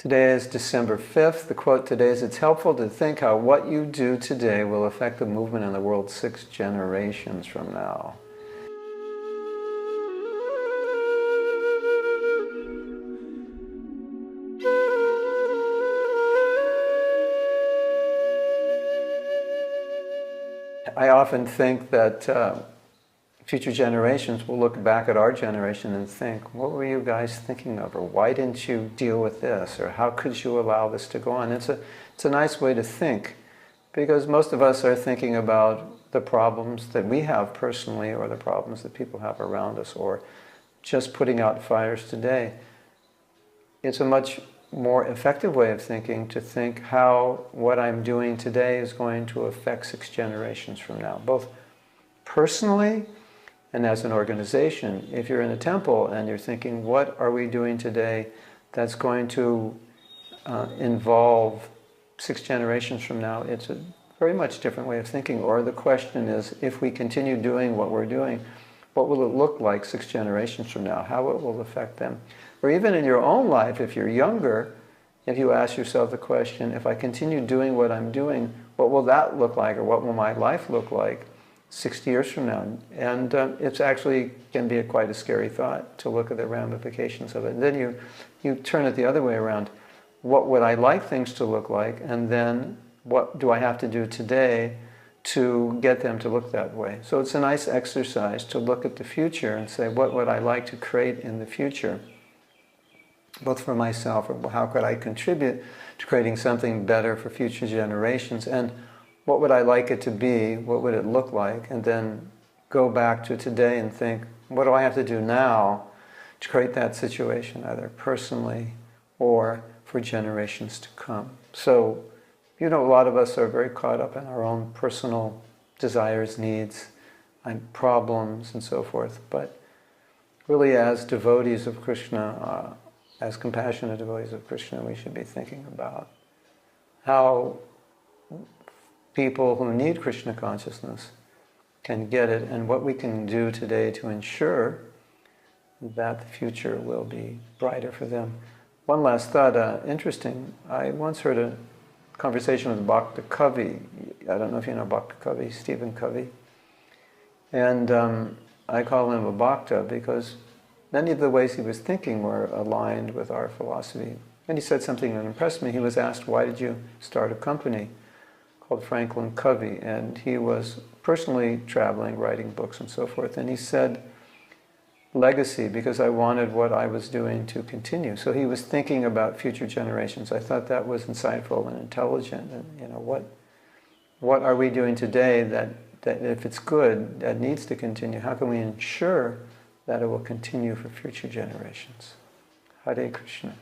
Today is December 5th. The quote today is, "It's helpful to think how what you do today will affect the movement in the world 6 generations from now." I often think that future generations will look back at our generation and think, what were you guys thinking of? Or why didn't you deal with this? Or how could you allow this to go on? It's a nice way to think, because most of us are thinking about the problems that we have personally, or the problems that people have around us, or just putting out fires today. It's a much more effective way of thinking to think how what I'm doing today is going to affect 6 generations from now, both personally and as an organization. If you're in a temple and you're thinking, what are we doing today that's going to involve 6 generations from now, it's a very much different way of thinking. Or the question is, if we continue doing what we're doing, what will it look like 6 generations from now? How it will affect them? Or even in your own life, if you're younger, if you ask yourself the question, if I continue doing what I'm doing, what will that look like? Or what will my life look like 60 years from now? And it's actually can be quite a scary thought to look at the ramifications of it. And then you turn it the other way around. What would I like things to look like? And then what do I have to do today to get them to look that way? So it's a nice exercise to look at the future and say, what would I like to create in the future? Both for myself, or how could I contribute to creating something better for future generations? And what would I like it to be? What would it look like? And then go back to today and think, what do I have to do now to create that situation, either personally or for generations to come? So, a lot of us are very caught up in our own personal desires, needs, and problems, and so forth. But really, as devotees of Krishna, as compassionate devotees of Krishna, we should be thinking about how people who need Krishna consciousness can get it, and what we can do today to ensure that the future will be brighter for them. One last thought, interesting. I once heard a conversation with Bhakta Kavi. I don't know if you know Bhakta Kavi, Stephen Covey. And I call him a Bhakta because many of the ways he was thinking were aligned with our philosophy. And he said something that impressed me. He was asked, why did you start a company called Franklin Covey? And he was personally traveling, writing books and so forth. And he said, legacy, because I wanted what I was doing to continue. So he was thinking about future generations. I thought that was insightful and intelligent. And what are we doing today that if it's good, that needs to continue? How can we ensure that it will continue for future generations? Hare Krishna.